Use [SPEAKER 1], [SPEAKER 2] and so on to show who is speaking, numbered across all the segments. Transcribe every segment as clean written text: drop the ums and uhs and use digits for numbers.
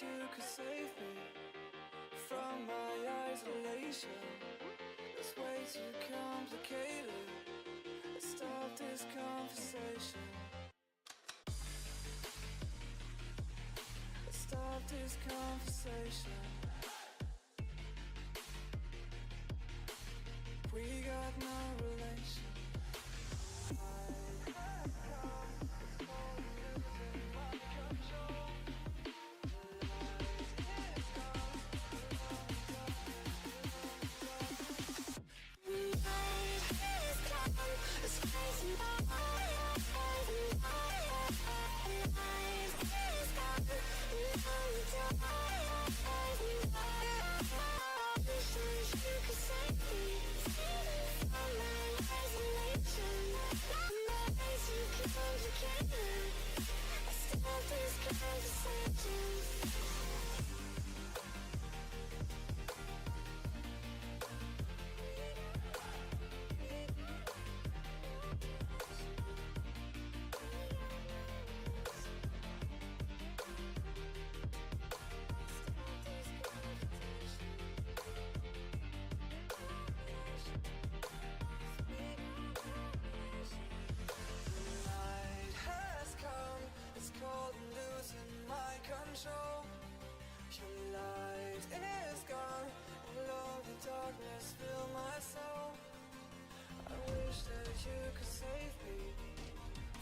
[SPEAKER 1] you could save me from my isolation. It's way too complicated. Let's stop this conversation. Let's stop this conversation. We got no relation. Your light is gone, alone the darkness fill my soul. I wish that you could save me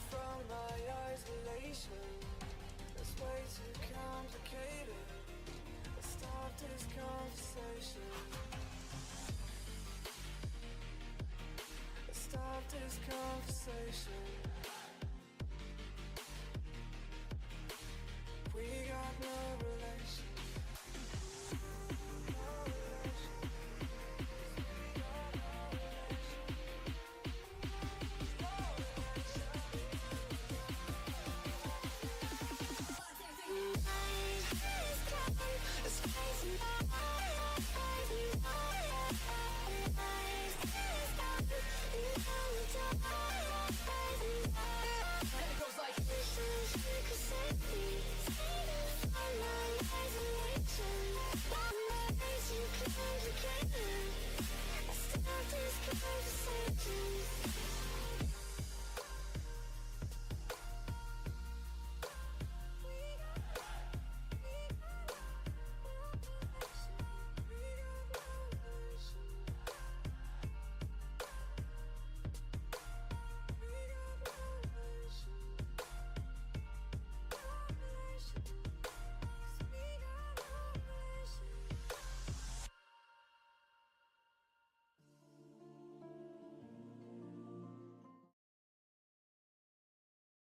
[SPEAKER 1] from my isolation. It's way too complicated. Let's stop this conversation. Let's stop this conversation. We got no relation.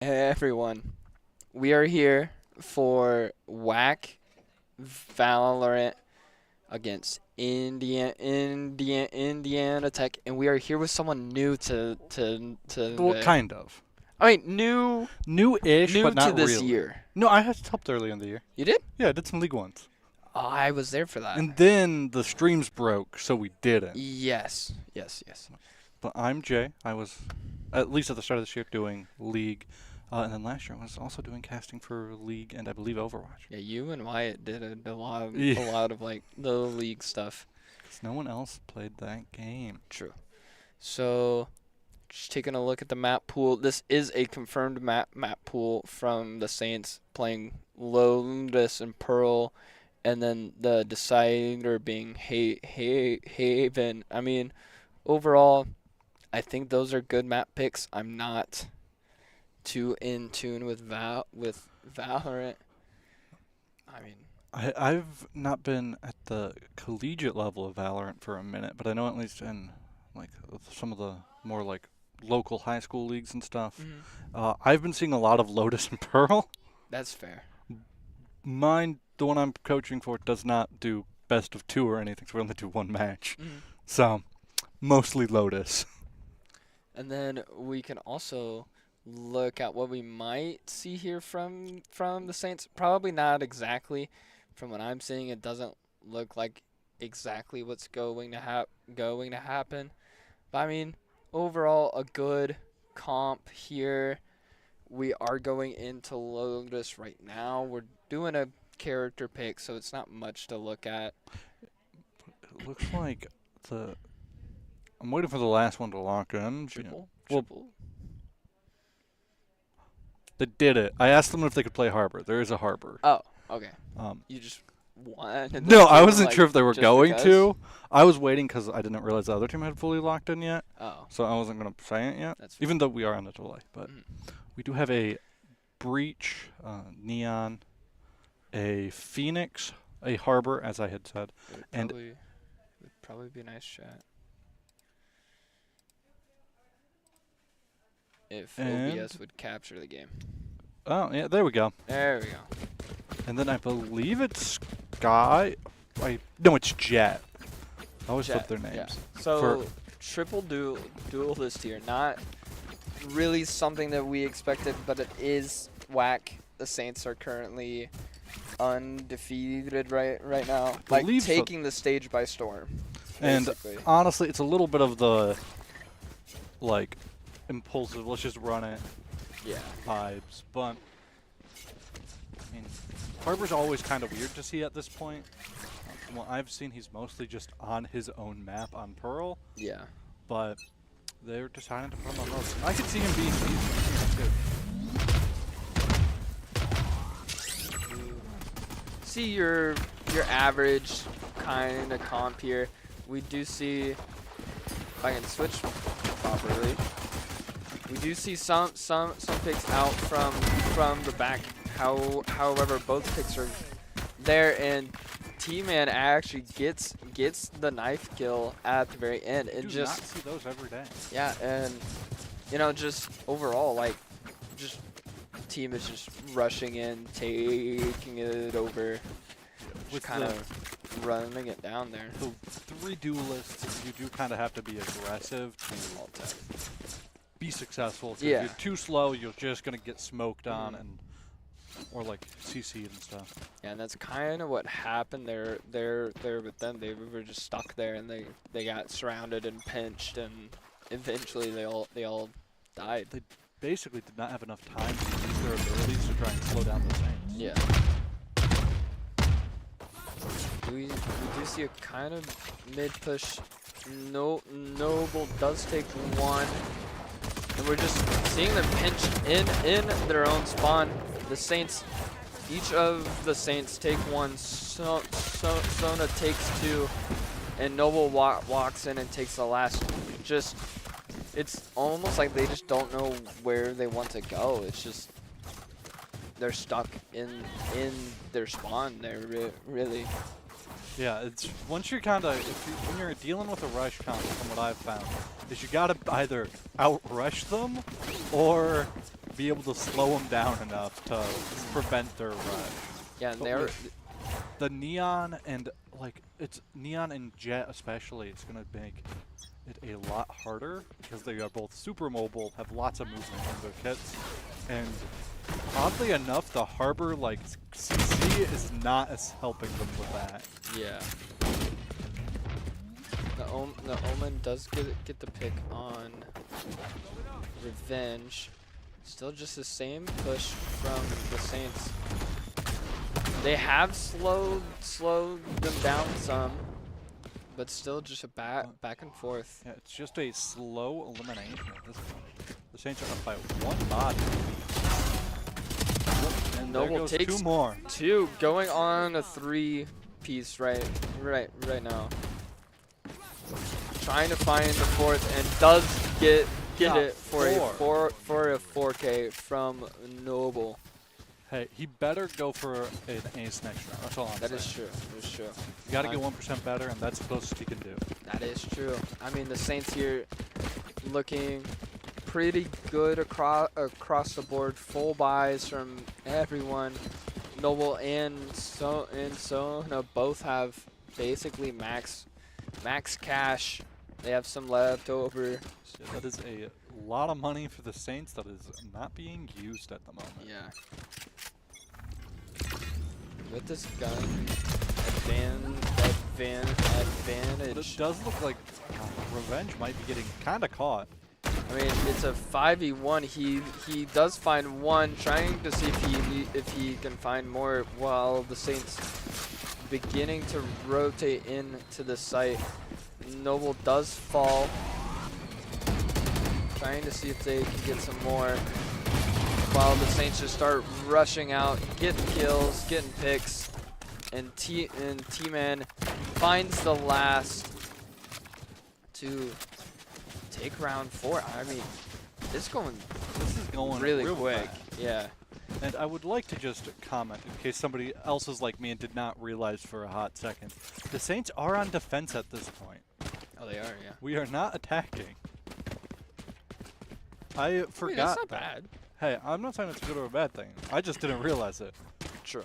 [SPEAKER 2] Hey everyone, we are here for WHAC Valorant against Indiana Tech, and we are here with someone new to
[SPEAKER 3] Well, kind of.
[SPEAKER 2] I mean new
[SPEAKER 3] New-ish,
[SPEAKER 2] new
[SPEAKER 3] but
[SPEAKER 2] to
[SPEAKER 3] not
[SPEAKER 2] this
[SPEAKER 3] really.
[SPEAKER 2] year.
[SPEAKER 3] No, I had helped early in the year.
[SPEAKER 2] You did?
[SPEAKER 3] Yeah, I did some League Ones.
[SPEAKER 2] Oh, I was there for that.
[SPEAKER 3] And then the streams broke, so we didn't.
[SPEAKER 2] Yes.
[SPEAKER 3] But I'm Jay. I was, at least at the start of this year, doing League. And then last year I was also doing casting for League and I believe Overwatch.
[SPEAKER 2] Yeah, you and Wyatt did a lot
[SPEAKER 3] Yeah.
[SPEAKER 2] a lot of like the league stuff.
[SPEAKER 3] Because no one else played that game.
[SPEAKER 2] True. So, just taking a look at the map pool. This is a confirmed map pool from the Saints playing Lotus and Pearl, and then the decider being Haven. I mean, overall, I think those are good map picks. I'm not too in tune with Valorant. I mean,
[SPEAKER 3] I've not been at the collegiate level of Valorant for a minute, but I know at least in like some of the more like local high school leagues and stuff, I've been seeing a lot of Lotus and Pearl.
[SPEAKER 2] that's fair.
[SPEAKER 3] Mine, the one I'm coaching for, does not do best of 2 or anything, so we only do 1 match. So, mostly Lotus.
[SPEAKER 2] And then we can also look at what we might see here from the Saints. Probably not exactly. From what I'm seeing, it doesn't look like exactly what's going to happen. But I mean, overall, a good comp here. We are going into Lotus right now. We're doing a character pick, so it's not much to look at.
[SPEAKER 3] It looks like I'm waiting for the last one to lock in.
[SPEAKER 2] Triple.
[SPEAKER 3] They did it. I asked them if they could play Harbor. There is a Harbor.
[SPEAKER 2] Oh, okay. You just wanted.
[SPEAKER 3] No, I wasn't
[SPEAKER 2] like,
[SPEAKER 3] sure if they were
[SPEAKER 2] just
[SPEAKER 3] going
[SPEAKER 2] because?
[SPEAKER 3] to. I was waiting because I didn't realize the other team had fully locked in yet.
[SPEAKER 2] Oh.
[SPEAKER 3] So I wasn't going to say it yet.
[SPEAKER 2] That's
[SPEAKER 3] even though we are on a delay. But
[SPEAKER 2] Mm-hmm.
[SPEAKER 3] we do have a Breach, Neon, a Phoenix, a Harbor, as I had said.
[SPEAKER 2] It would probably be a nice chat. If OBS would capture the game.
[SPEAKER 3] Oh, yeah, there we go.
[SPEAKER 2] There we go.
[SPEAKER 3] And then I believe it's Sky. No, it's Jet. I always flip their names.
[SPEAKER 2] Yeah. So, triple duelist here. Not really something that we expected, but it is WHAC. The Saints are currently undefeated right now. Like, taking the stage by storm. Basically.
[SPEAKER 3] And honestly, it's a little bit of the, like, impulsive, let's just run it vibes. But, I mean, Harbor's always kind of weird to see at this point. From what I've seen, he's mostly just on his own map on Pearl.
[SPEAKER 2] Yeah.
[SPEAKER 3] But they're deciding to put him on most. I could see him being decent too.
[SPEAKER 2] See your average kind of comp here. We do see, if I can switch properly, we do see some picks out from the back. However, both picks are there, and T-Man actually gets the knife kill at the very end. And
[SPEAKER 3] do not see those every day.
[SPEAKER 2] Yeah, and you know, just overall, like, just team is just rushing in, taking it over, just kind of running it down there.
[SPEAKER 3] The 3 duelists, you do kind of have to be aggressive to be successful. If you're too slow, you're just gonna get smoked on or like CC'd and stuff. Yeah,
[SPEAKER 2] and that's kind of what happened there with them. They were just stuck there, and they got surrounded and pinched, and eventually they all died.
[SPEAKER 3] They basically did not have enough time to use their abilities to try and slow down the Saints.
[SPEAKER 2] Yeah. We do see a kind of mid push. Noble does take one, and we're just seeing them pinch in their own spawn. The Saints, each of the Saints take one. Sona takes 2, and Noble walks in and takes the last. Just, it's almost like they just don't know where they want to go. It's just they're stuck in their spawn there, really.
[SPEAKER 3] Yeah, it's once you're kind of when you're dealing with a rush combo, from what I've found, is you gotta either out-rush them or be able to slow them down enough to prevent their rush.
[SPEAKER 2] Yeah, and they're
[SPEAKER 3] the Neon and like it's Neon and Jet especially. It's gonna make it a lot harder because they are both super mobile, have lots of movement in their kits, and oddly enough, the Harbor like CC is not as helping them with that.
[SPEAKER 2] Yeah. The Omen does get the pick on Revenge. Still just the same push from the Saints. They have slowed them down some, but still just a back and forth.
[SPEAKER 3] Yeah, it's just a slow elimination at this point. The Saints are up by 1 body. And
[SPEAKER 2] Noble takes
[SPEAKER 3] 2 more.
[SPEAKER 2] 2, going on a 3-piece right now. Trying to find the 4th, and does get it for a 4K from Noble.
[SPEAKER 3] Hey, he better go for an ace next round. That's all I'm saying.
[SPEAKER 2] That is true. That is true.
[SPEAKER 3] You got to get 1% better, and that's the closest he can do.
[SPEAKER 2] That is true. I mean, the Saints here looking pretty good across the board. Full buys from everyone. Noble and Sona both have basically max cash. They have some left over.
[SPEAKER 3] So that is a lot of money for the Saints that is not being used at the moment.
[SPEAKER 2] Yeah. With this gun, advantage.
[SPEAKER 3] But it does look like Revenge might be getting kind of caught.
[SPEAKER 2] I mean, it's a 5v1. He does find one, trying to see if he can find more, while the Saints beginning to rotate into the site. Noble does fall. Trying to see if they can get some more, while the Saints just start rushing out, getting kills, getting picks, and T-Man finds the last to take round 4. I mean, this is going really
[SPEAKER 3] real
[SPEAKER 2] quick.
[SPEAKER 3] fast.
[SPEAKER 2] Yeah.
[SPEAKER 3] And I would like to just comment, in case somebody else is like me and did not realize for a hot second, the Saints are on defense at this point.
[SPEAKER 2] Oh, they are, yeah.
[SPEAKER 3] We are not attacking. I forgot.
[SPEAKER 2] I mean, that's not
[SPEAKER 3] that.
[SPEAKER 2] bad.
[SPEAKER 3] Hey, I'm not saying it's a good or a bad thing. I just didn't realize it.
[SPEAKER 2] True.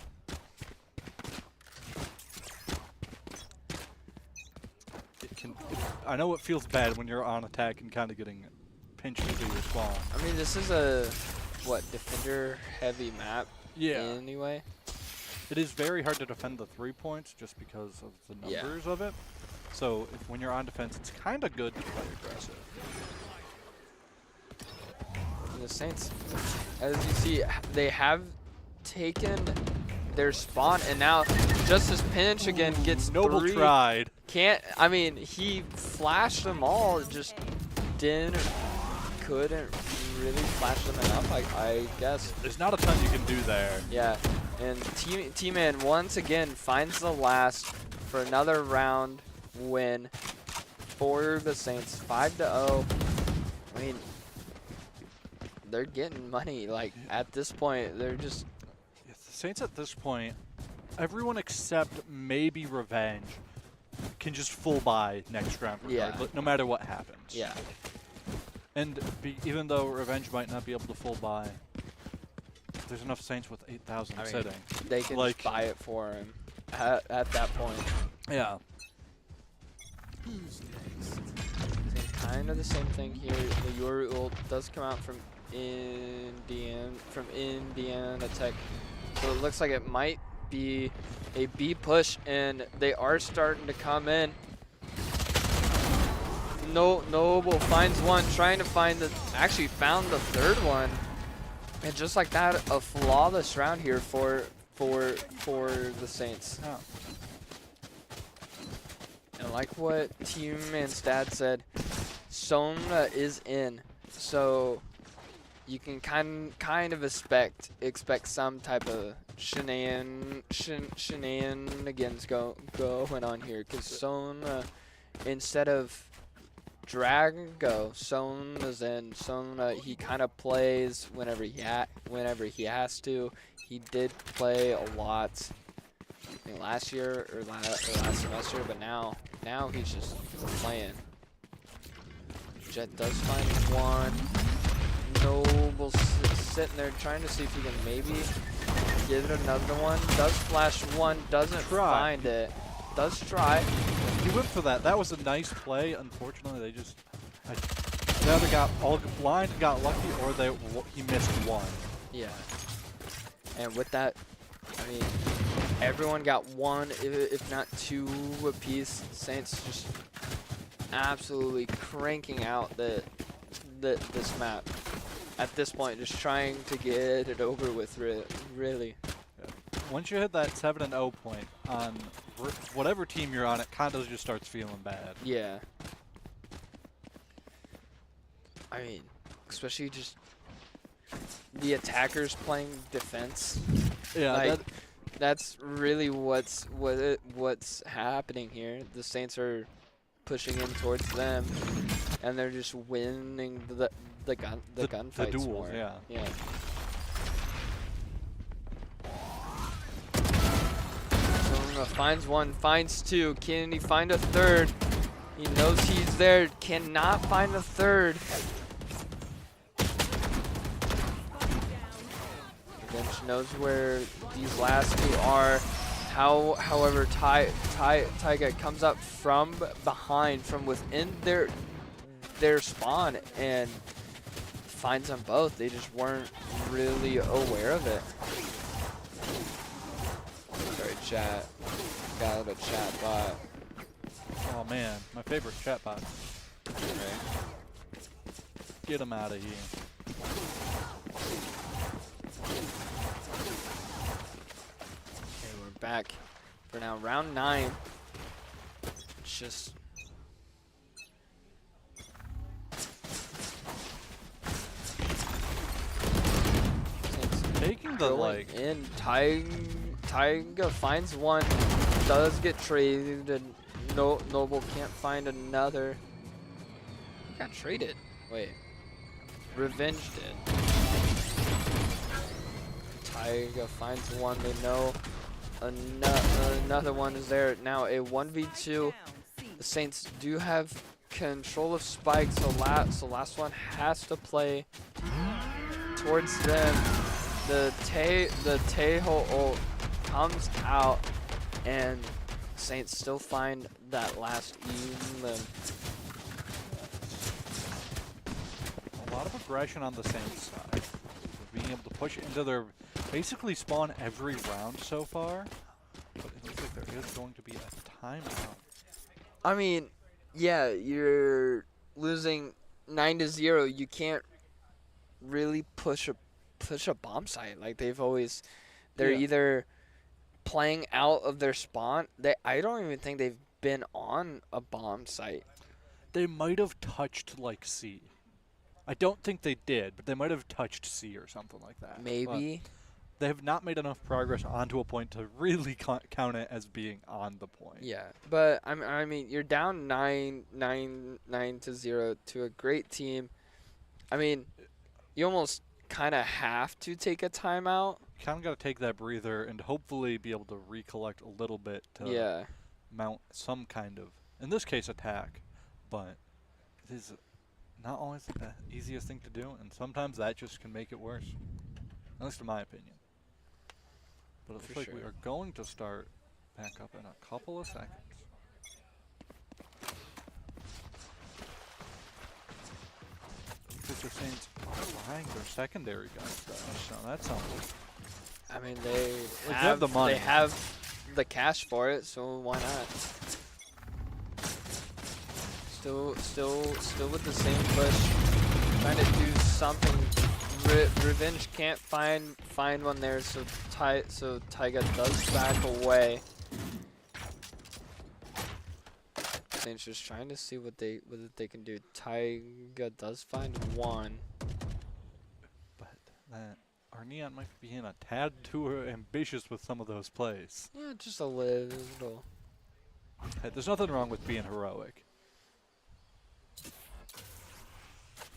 [SPEAKER 3] I know it feels bad when you're on attack and kind of getting pinched into your spawn.
[SPEAKER 2] I mean, this is a, what, defender-heavy map
[SPEAKER 3] Yeah.
[SPEAKER 2] anyway?
[SPEAKER 3] It is very hard to defend the 3 points just because of the numbers of it. So when you're on defense, it's kind of good to play aggressive.
[SPEAKER 2] And the Saints, as you see, they have taken their spawn, and now Justice Pinch again gets
[SPEAKER 3] Noble
[SPEAKER 2] 3.
[SPEAKER 3] tried.
[SPEAKER 2] I mean, he flashed them all, just couldn't really flash them enough, I guess.
[SPEAKER 3] There's not a ton you can do there.
[SPEAKER 2] Yeah, and T-Man once again finds the last for another round win for the Saints, 5-0. I mean, they're getting money. Like, at this point, they're just...
[SPEAKER 3] The Saints at this point, everyone except maybe Revenge can just full buy next round, no matter what happens.
[SPEAKER 2] Yeah.
[SPEAKER 3] And even though Revenge might not be able to full buy, there's enough Saints with 8,000 sitting.
[SPEAKER 2] They can just buy it for him at that point.
[SPEAKER 3] Yeah.
[SPEAKER 2] Kind of the same thing here. The Yoru ult does come out from Indiana Tech, so it looks like it might be a B push, and they are starting to come in. Noble finds one, trying to find actually found the third one, and just like that, a flawless round here for the Saints.
[SPEAKER 3] Oh.
[SPEAKER 2] And like what Team and Stad said, Sona is in, so you can kind of expect some type of shenanigans going on here, because Sona, instead of Drago, Sona's in. Sona, he kind of plays whenever he has to. He did play a lot, I think last year or last semester, but now he's just playing. Jet does find one. Noble sitting there trying to see if he can maybe give it another one. Does flash one, doesn't find it. Does try.
[SPEAKER 3] He went for that. That was a nice play. Unfortunately, they just either got all blind, got lucky, or he missed one.
[SPEAKER 2] Yeah. And with that, I mean, everyone got one, if not two apiece. Saints just absolutely cranking out this map. At this point, just trying to get it over with, really.
[SPEAKER 3] Yeah. Once you hit that 7-0 point on whatever team you're on, it kind of just starts feeling bad.
[SPEAKER 2] Yeah. I mean, especially just the attackers playing defense.
[SPEAKER 3] Yeah,
[SPEAKER 2] like, that's really what's happening here. The Saints are pushing in towards them, and they're just winning the gunfights
[SPEAKER 3] the duels,
[SPEAKER 2] more.
[SPEAKER 3] Yeah.
[SPEAKER 2] So finds one, finds two. Can he find a third? He knows he's there. Cannot find a third. Bench knows where these last two are. However, Taiga comes up from behind, from within their spawn, and finds them both. They just weren't really aware of it. Sorry, chat. Got a chat bot.
[SPEAKER 3] Oh man, my favorite chat bot.
[SPEAKER 2] Right.
[SPEAKER 3] Get him out of here.
[SPEAKER 2] Okay, we're back for now round 9. It's just
[SPEAKER 3] Taking the like
[SPEAKER 2] in. Taiga finds one, does get traded, and Noble can't find another. He got traded. Wait. Revenge did. Taiga finds one, they know another one is there. Now a 1v2. The Saints do have control of Spike, so last one has to play towards them. The Taeho ult comes out, and Saints still find that last limb.
[SPEAKER 3] a lot of aggression on the Saints side. Being able to push into their basically spawn every round so far. But it looks like there is going to be a timeout.
[SPEAKER 2] I mean, yeah, you're losing 9-0. You can't really push a bomb site. Like they're either playing out of their spawn. I don't even think they've been on a bomb site.
[SPEAKER 3] They might have touched like C. I don't think they did, but they might have touched C or something like that.
[SPEAKER 2] Maybe.
[SPEAKER 3] But they have not made enough progress onto a point to really count it as being on the point.
[SPEAKER 2] Yeah, but I mean, you're down 9-0 to a great team. I mean, you almost kind of have to take a timeout.
[SPEAKER 3] You kind of got to take that breather and hopefully be able to recollect a little bit to mount some kind of, in this case, attack. But it is not always the easiest thing to do, and sometimes that just can make it worse. At least in my opinion. But it looks like we are going to start back up in a couple of seconds. The Saints are buying their secondary guys, though, so that's something.
[SPEAKER 2] I mean, they
[SPEAKER 3] have the money.
[SPEAKER 2] They have the cash for it, so why not? Still with the same push, trying to do something. Revenge can't find one there, so Taiga does back away. Saints just trying to see what they can do. Taiga does find one,
[SPEAKER 3] but that our Neon might be in a tad too ambitious with some of those plays.
[SPEAKER 2] Yeah, just a little.
[SPEAKER 3] Hey, there's nothing wrong with being heroic.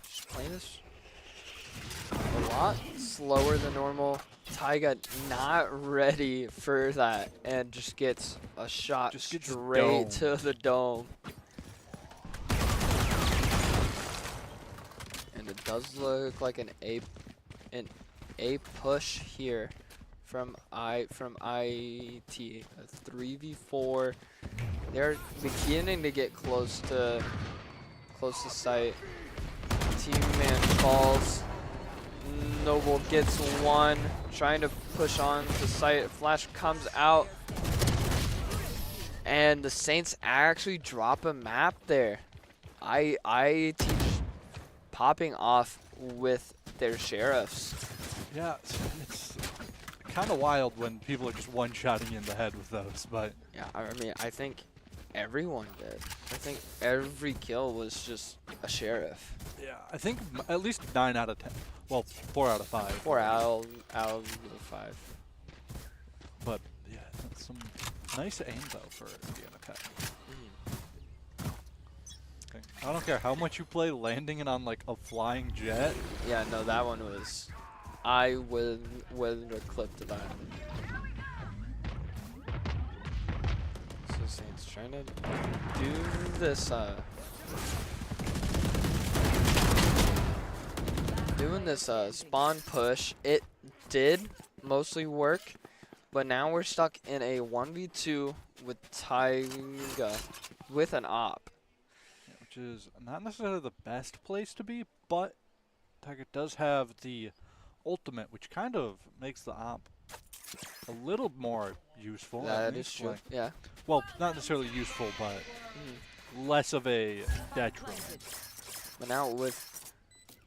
[SPEAKER 2] Just playing this a lot slower than normal. Taiga not ready for that and just gets a shot straight to the dome. And it does look like an A push here from IT. A 3v4. They're beginning to get close to site. Team man falls. Noble gets one, trying to push on the site. Flash comes out, and the Saints actually drop a map there. IT popping off with their sheriffs.
[SPEAKER 3] Yeah, it's kind of wild when people are just one-shotting you in the head with those, but
[SPEAKER 2] Yeah, I mean, I think everyone did. I think every kill was just a sheriff.
[SPEAKER 3] yeah, I think at least 9 out of 10. Well, 4 out of 5.
[SPEAKER 2] 4 out of 5.
[SPEAKER 3] But yeah, that's some nice aim though for the attack. Okay. I don't care how much you play landing it on like a flying jet.
[SPEAKER 2] Yeah, no, that one was. I would have clipped that. So Saints trying to do this. Doing this spawn push. It did mostly work, but now we're stuck in a 1v2 with Taiga with an op.
[SPEAKER 3] Yeah, which is not necessarily the best place to be, but Taiga does have the ultimate, which kind of makes the op a little more useful.
[SPEAKER 2] That is true,
[SPEAKER 3] like,
[SPEAKER 2] yeah.
[SPEAKER 3] Well, not necessarily useful, but less of a detriment.
[SPEAKER 2] But now with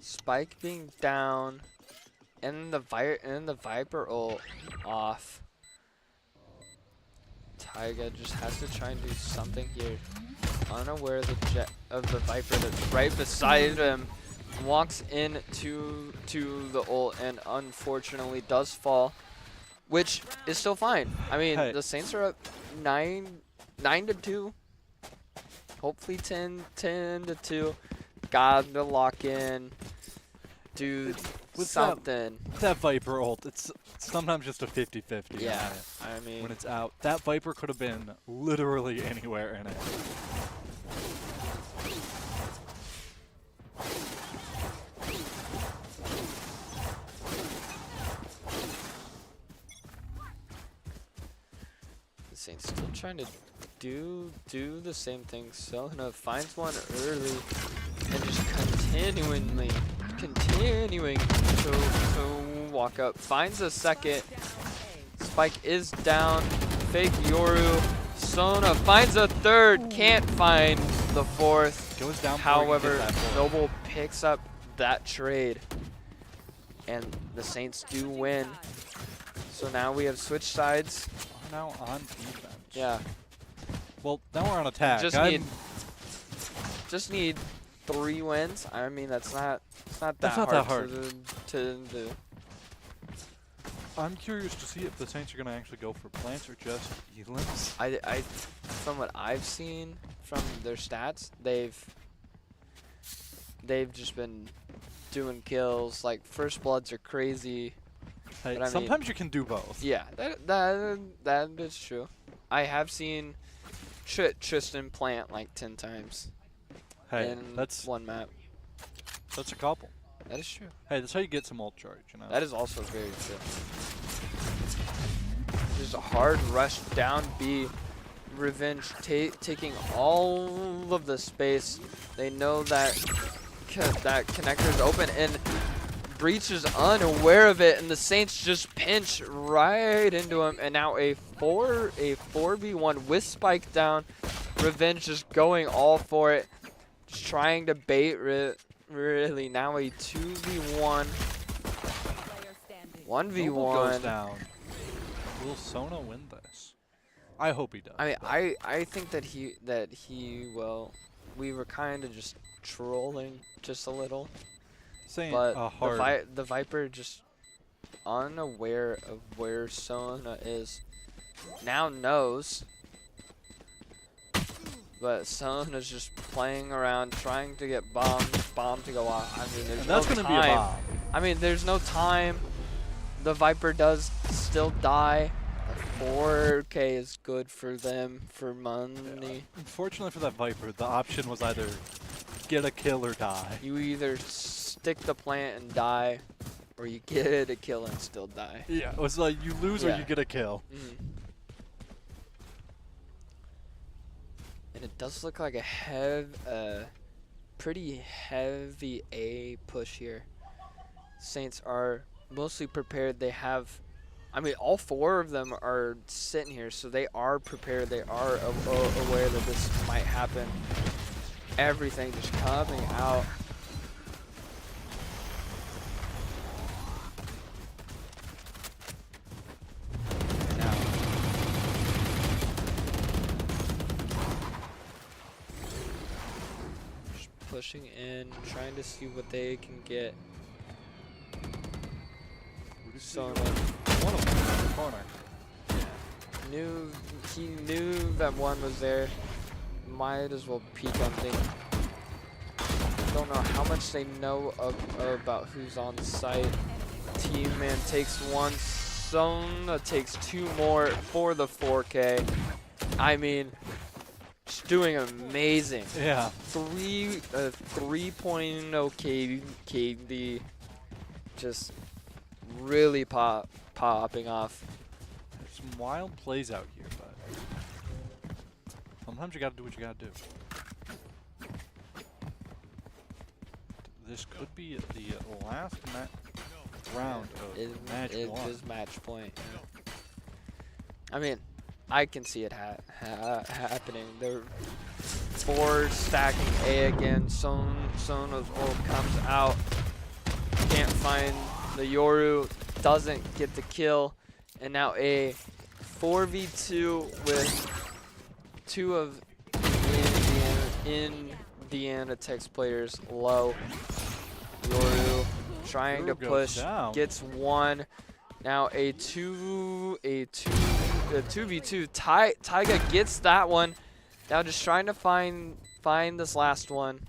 [SPEAKER 2] Spike being down, and the Viper ult off. Taiga just has to try and do something here. Unaware of the Viper that's right beside him. Walks into the ult and unfortunately does fall, which is still fine. I mean, the Saints are up 9-2. Hopefully 10-2. Got to lock in. Do something.
[SPEAKER 3] That Viper ult, it's sometimes just a 50-50.
[SPEAKER 2] Yeah, I mean,
[SPEAKER 3] when it's out, that Viper could have been literally anywhere in it.
[SPEAKER 2] the Saints still trying to do the same thing. Siena finds one early and just continuing to walk up. Finds a second. Spike is down. Fake Yoru. Siena finds a third. Can't find the fourth.
[SPEAKER 3] Goes down.
[SPEAKER 2] However, Noble picks up that trade. And the Saints do win. So now we have switched sides.
[SPEAKER 3] Now on defense.
[SPEAKER 2] Yeah.
[SPEAKER 3] Well, now we're on attack.
[SPEAKER 2] Just need 3 wins. I mean, that's not that hard. To do.
[SPEAKER 3] I'm curious to see if the Saints are going to actually go for plants or just elims.
[SPEAKER 2] I from what I've seen from their stats, they've just been doing kills. Like, first bloods are crazy.
[SPEAKER 3] Hey,
[SPEAKER 2] but
[SPEAKER 3] sometimes you can do both.
[SPEAKER 2] Yeah, that is true. I have seen Tristan plant like 10 times in one map.
[SPEAKER 3] That's a couple.
[SPEAKER 2] That is true.
[SPEAKER 3] Hey, that's how you get some ult charge, you know.
[SPEAKER 2] That is also very true. There's a hard rush down B. Revenge taking all of the space. They know that that connector is open, and Breach is unaware of it, and the Saints just pinch right into him. And now a 4v1 with Spike down. Revenge just going all for it, just trying to bait. Really, now a 2v1. 1v1.
[SPEAKER 3] Goes down. Will Siena win this? I hope he does.
[SPEAKER 2] I mean, I think that he will. We were kind of just trolling just a little. But the Viper just unaware of where Siena is. Now knows. But Siena's just playing around, trying to get bomb to go off. I mean, there's no time. That's gonna be a bomb. I mean, there's no time. The Viper does still die. The 4K is good for them for money.
[SPEAKER 3] Yeah. Unfortunately for that Viper, the option was either get a kill or die.
[SPEAKER 2] You either stick the plant and die, or you get a kill and still die.
[SPEAKER 3] Yeah, it was like you lose or you get a kill.
[SPEAKER 2] And it does look like a pretty heavy A push here. Saints are mostly prepared. They have, I mean, all 4 of them are sitting here, so they are prepared. They are aware that this might happen. Everything just coming out. Pushing in, trying to see what they can get. Siena.
[SPEAKER 3] One of them in the corner.
[SPEAKER 2] Yeah. He knew that one was there. Might as well peek on things. Don't know how much they know about who's on site. Team Man takes one. Siena takes 2 more for the 4K. I mean, just doing amazing.
[SPEAKER 3] Yeah.
[SPEAKER 2] 3.0 KD, just really popping off.
[SPEAKER 3] There's some wild plays out here, but sometimes you gotta do what you gotta do. This could be the last round of match 1.
[SPEAKER 2] It is match point. I mean, I can see it happening. They're 4 stacking A again. Siena's ult comes out. can't find the Yoru, doesn't get the kill, and now a 4v2 with two of Indiana Tech's players low. Yoru trying to push, gets one. Now a 2v2. Taiga gets that one. Now just trying to find this last one.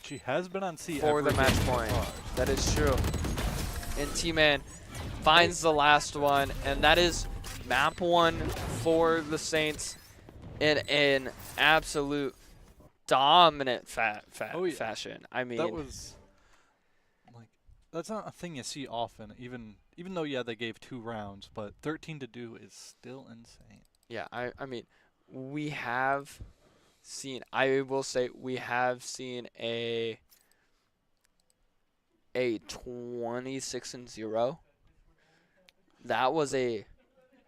[SPEAKER 3] She has been on C
[SPEAKER 2] for the match point. That is true. And T-Man finds the last one, and that is map 1 for the Saints in an absolute dominant fashion. I mean,
[SPEAKER 3] that was like, that's not a thing you see often. Even though they gave 2 rounds, but 13-2 is still insane.
[SPEAKER 2] Yeah, I mean, we have seen. I will say we have seen a 26-0. That was a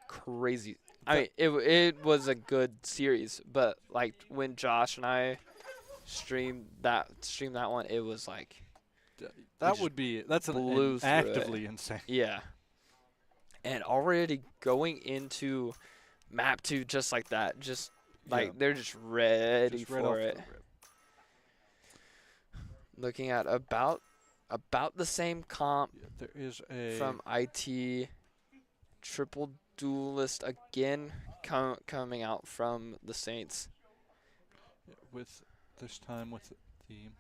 [SPEAKER 2] crazy. I mean, it was a good series, but like when Josh and I streamed that one, it was like
[SPEAKER 3] that's an actively insane.
[SPEAKER 2] Yeah, and already going into map 2 just like that, just like they're just ready for it. Looking at about the same comp.
[SPEAKER 3] There is a
[SPEAKER 2] from IT triple duelist again coming out from the Saints.
[SPEAKER 3] With this time with the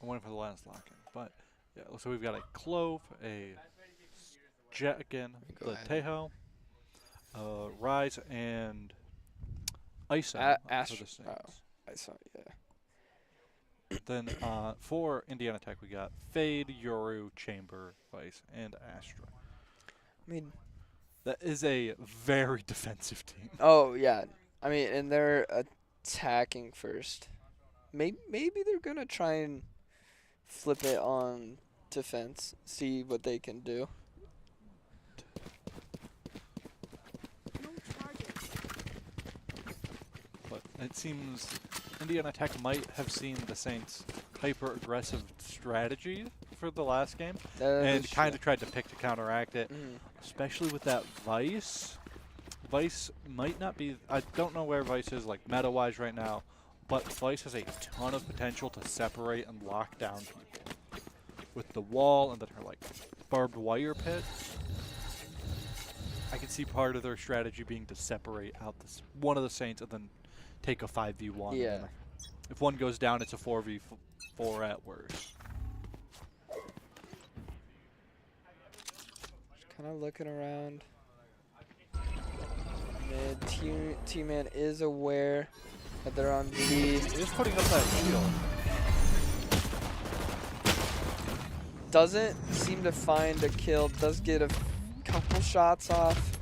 [SPEAKER 3] I went for the last lock-in, but yeah. So we've got a Clove, a Jet again, the Tejo, Rise, and Isa for the Saints.
[SPEAKER 2] Isa, yeah.
[SPEAKER 3] Then for Indiana Tech, we got Fade, Yoru, Chamber, Vice, and Astra.
[SPEAKER 2] I mean,
[SPEAKER 3] that is a very defensive team.
[SPEAKER 2] Oh yeah, I mean, and they're attacking first. Maybe they're gonna try and flip it on defense, see what they can do.
[SPEAKER 3] But it seems Indiana Tech might have seen the Saints' hyper-aggressive strategy for the last game and kind of tried to pick to counteract it, especially with that Vice. Vice might not be, I don't know where Vice is like meta-wise right now, but Vice has a ton of potential to separate and lock down people. With the wall and then her like barbed wire pit, I can see part of their strategy being to separate out one of the Saints and then take a 5v1.
[SPEAKER 2] Yeah.
[SPEAKER 3] If one goes down, it's a 4v4 at worst.
[SPEAKER 2] Just kind of looking around. Mid T-Man is aware that they're on B.
[SPEAKER 3] He's putting up that shield.
[SPEAKER 2] Doesn't seem to find a kill. Does get a couple shots off.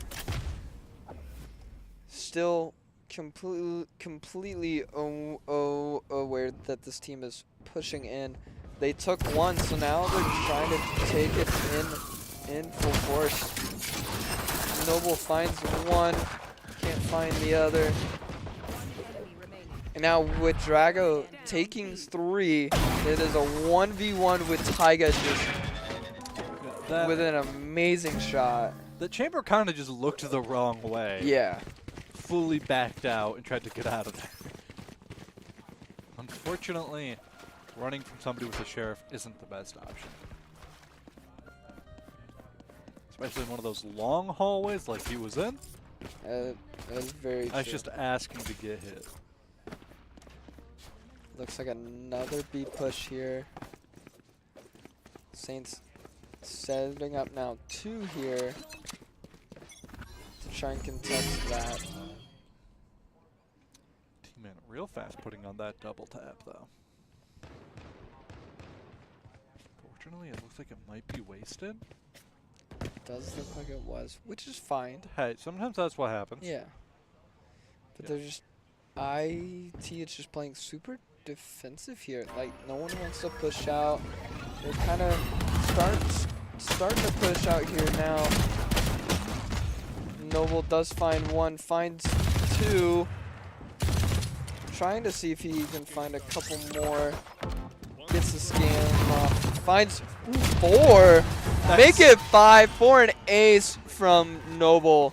[SPEAKER 2] Still completely aware that this team is pushing in. They took one, so now they're trying to take it in full force. Noble finds one, can't find the other. And now with Drago taking 3, it is a 1v1 with Taiga just with an amazing shot.
[SPEAKER 3] The Chamber kind of just looked the wrong way.
[SPEAKER 2] Yeah.
[SPEAKER 3] Fully backed out and tried to get out of there. Unfortunately, running from somebody with a Sheriff isn't the best option. Especially in one of those long hallways like he was in.
[SPEAKER 2] That is very true.
[SPEAKER 3] That's just asking to get hit.
[SPEAKER 2] Looks like another B push here. Saints setting up now 2 here to try and contest that.
[SPEAKER 3] T-Man real fast putting on that double tap though. Fortunately, it looks like it might be wasted.
[SPEAKER 2] Does look like it was, which is fine.
[SPEAKER 3] Hey, sometimes that's what happens.
[SPEAKER 2] Yeah. But they're just IT is just playing super defensive here. Like no one wants to push out. They're kind of starting to push out here now. Noble does find one, finds 2. Trying to see if he can find a couple more. Gets the scan off. Finds 4. Make it 5 for an ace from Noble.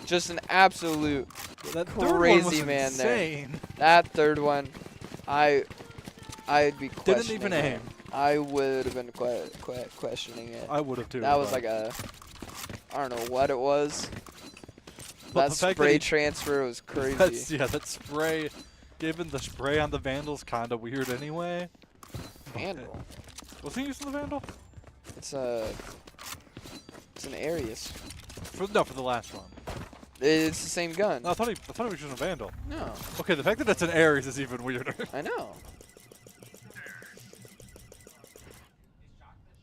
[SPEAKER 2] Just an absolute
[SPEAKER 3] That
[SPEAKER 2] crazy man
[SPEAKER 3] insane.
[SPEAKER 2] there. That third one, I'd be questioning.
[SPEAKER 3] Didn't even aim.
[SPEAKER 2] I would have been questioning it.
[SPEAKER 3] I would have too.
[SPEAKER 2] That was like a, I don't know what it was.
[SPEAKER 3] But
[SPEAKER 2] That spray transfer was crazy.
[SPEAKER 3] That spray, given the spray on the Vandal's kind of weird anyway.
[SPEAKER 2] Vandal.
[SPEAKER 3] Was he using the Vandal?
[SPEAKER 2] It's an Arius.
[SPEAKER 3] For the last one.
[SPEAKER 2] It's the same gun.
[SPEAKER 3] No, I thought he was using a Vandal.
[SPEAKER 2] No.
[SPEAKER 3] Okay, the fact that it's an Ares is even weirder.
[SPEAKER 2] I know.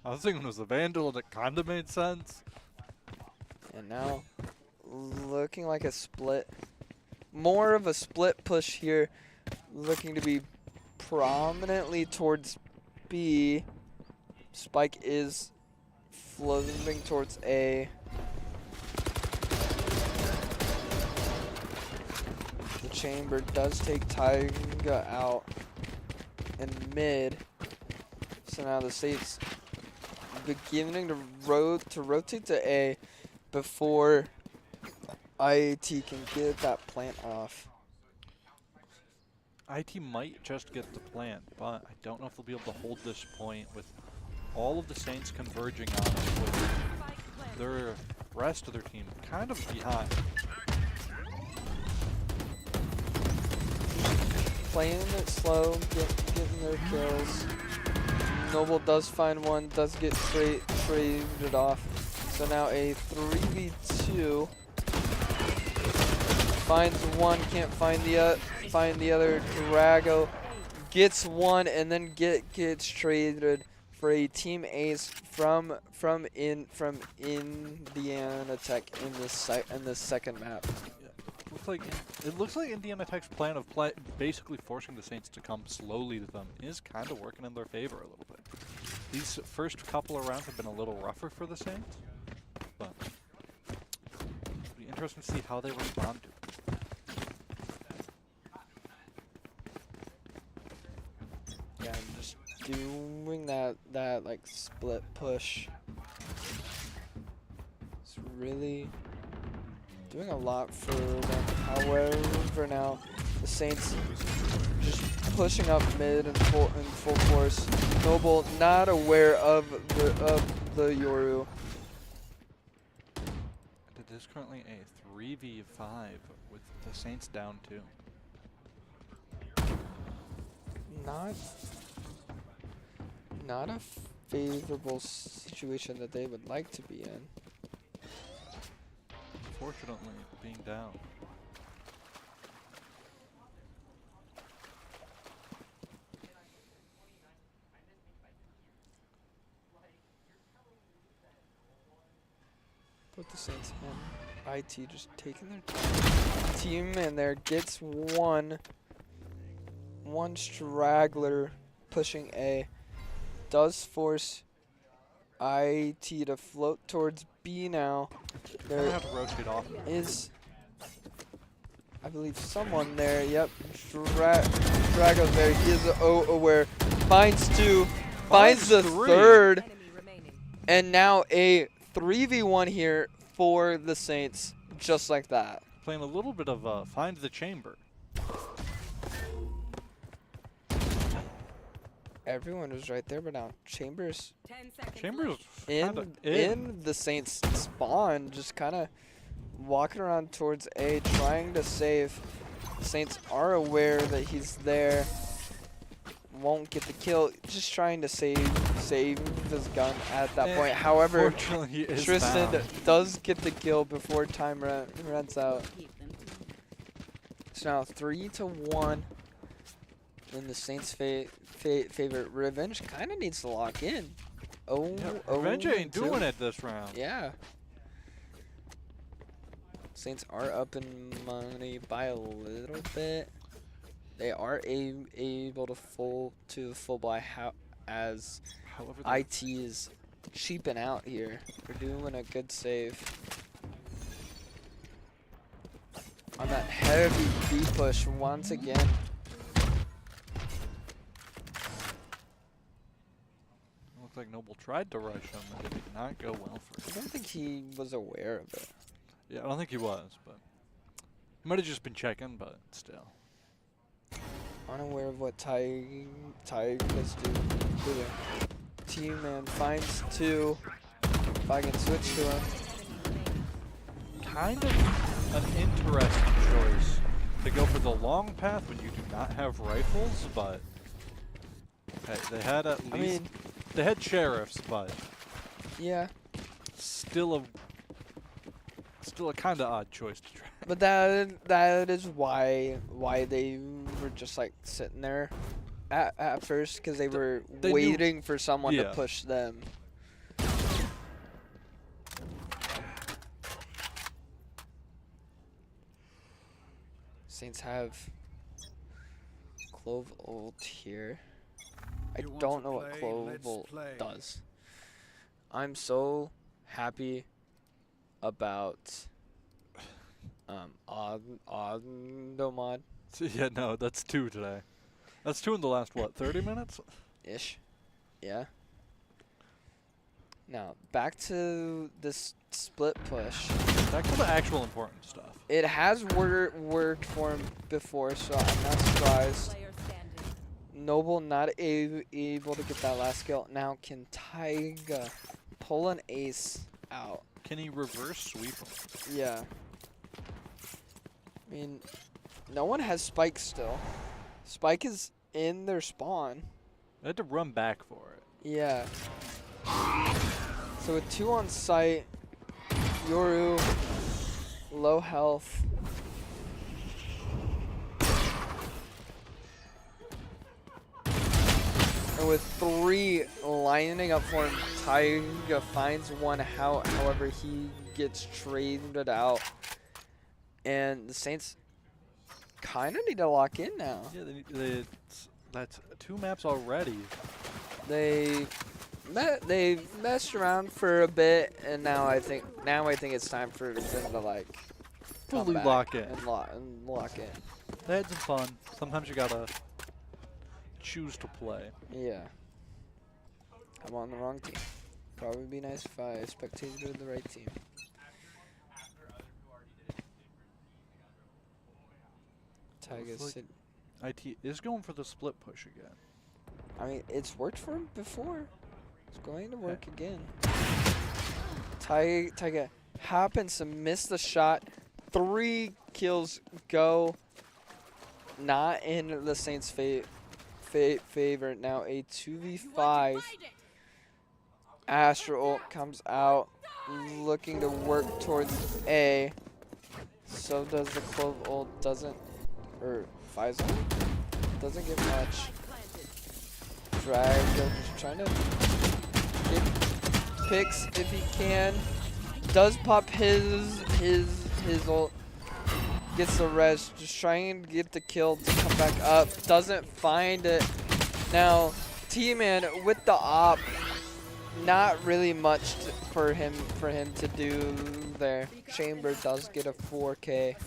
[SPEAKER 3] I was thinking it was a Vandal and it kind of made sense.
[SPEAKER 2] And now, looking like a split. More of a split push here. Looking to be prominently towards B. Spike is floating towards A. The chamber does take Taiga out in mid. So now the Saints beginning to rotate to A before IAT can get that plant off.
[SPEAKER 3] IT might just get the plant, but I don't know if they'll be able to hold this point with all of the Saints converging on it, with their rest of their team kind of behind.
[SPEAKER 2] Playing it slow, getting their kills. Noble does find one, does get traded off. So now a 3v2. Finds one, can't find the other. Drago gets one and then gets traded for a team ace from Indiana Tech in the second map.
[SPEAKER 3] It looks like Indiana Tech's plan of basically forcing the Saints to come slowly to them is kind of working in their favor a little bit. These first couple of rounds have been a little rougher for the Saints, but it'll be interesting to see how they respond to it.
[SPEAKER 2] Yeah, I'm just doing that like split push. It's really doing a lot for them. However, now the Saints just pushing up mid in full force. Noble not aware of the Yoru.
[SPEAKER 3] It is currently a 3v5 with the Saints down 2.
[SPEAKER 2] Not a favorable situation that they would like to be in.
[SPEAKER 3] Unfortunately, being down.
[SPEAKER 2] Put the Saints in. IT just taking their time. Team in there gets one straggler pushing A. Does force IT to float towards B now.
[SPEAKER 3] There have to rotate off.
[SPEAKER 2] Is, I believe, someone there. Yep, Drago's there. He is aware. Finds 2, finds the 3rd, and now a 3v1 here for the Saints, just like that.
[SPEAKER 3] Playing a little bit of find the chamber.
[SPEAKER 2] Everyone was right there, but now Chambers in the Saints spawn, just kind of walking around towards A, trying to save. The Saints are aware that he's there. Won't get the kill, just trying to save his gun at that point. However, Tristan does get the kill before time runs out. So now 3-1 in the Saints' favor. Revenge kind of needs to lock in.
[SPEAKER 3] Revenge ain't doing it this round.
[SPEAKER 2] Yeah. Saints are up in money by a little bit. They are able to full buy as
[SPEAKER 3] However,
[SPEAKER 2] IT is cheaping out here. They're doing a good save. On that heavy B push once again.
[SPEAKER 3] Noble tried to rush him, and it did not go well for
[SPEAKER 2] I
[SPEAKER 3] him.
[SPEAKER 2] don't think he was aware of it.
[SPEAKER 3] Yeah, I don't think he was, but he might have just been checking, but still.
[SPEAKER 2] Unaware of what Tigers do. T-Man finds 2. If I can switch to him.
[SPEAKER 3] Kind of an interesting choice to go for the long path when you do not have rifles, but hey, they had at least,
[SPEAKER 2] I mean,
[SPEAKER 3] they had sheriffs, but
[SPEAKER 2] yeah.
[SPEAKER 3] still a kind of odd choice to try.
[SPEAKER 2] But that is why they were just like sitting there at first, because they were
[SPEAKER 3] they
[SPEAKER 2] waiting for someone to
[SPEAKER 3] Yeah.
[SPEAKER 2] push them. Saints have Clove ult here. I don't know what Clove ult does. I'm so happy about Ondomod
[SPEAKER 3] Yeah, no, that's 2 today. That's 2 in the last, what, 30 minutes?
[SPEAKER 2] ish. Yeah. Now back to this split push.
[SPEAKER 3] Back to the actual important stuff.
[SPEAKER 2] It has worked for him before, so I'm not surprised. Noble not able to get that last kill. Now can Taiga pull an ace out?
[SPEAKER 3] Can he reverse sweep him?
[SPEAKER 2] Yeah. I mean, no one has Spike still. Spike is in their spawn.
[SPEAKER 3] They had to run back for it.
[SPEAKER 2] Yeah. So with 2 on site, Yoru, low health. And with 3 lining up for him, Taiga finds one. However, he gets traded out. And the Saints kind of need to lock in now.
[SPEAKER 3] Yeah, that's 2 maps already.
[SPEAKER 2] They messed around for a bit, and now I think it's time for them to like come
[SPEAKER 3] Fully
[SPEAKER 2] back
[SPEAKER 3] lock in.
[SPEAKER 2] and lock in.
[SPEAKER 3] They had some fun. Sometimes you gotta choose to play.
[SPEAKER 2] Yeah. I'm on the wrong team. Probably be nice if I spectated the right team. Tigers.
[SPEAKER 3] IT is going for the split push again.
[SPEAKER 2] I mean, it's worked for him before. It's going to work again. Taiga happens to miss the shot. 3 kills go. Not in the Saints' favor. Now a 2v5. Astro ult comes out, looking to work towards A. So does the Clove ult. Doesn't, or Pfizer doesn't get much. Drag, just trying to get picks if he can. Does pop his ult. Gets the res, just trying to get the kill to come back up. Doesn't find it. Now, T-Man with the op, not really much for him to do there. Chamber does get a 4K.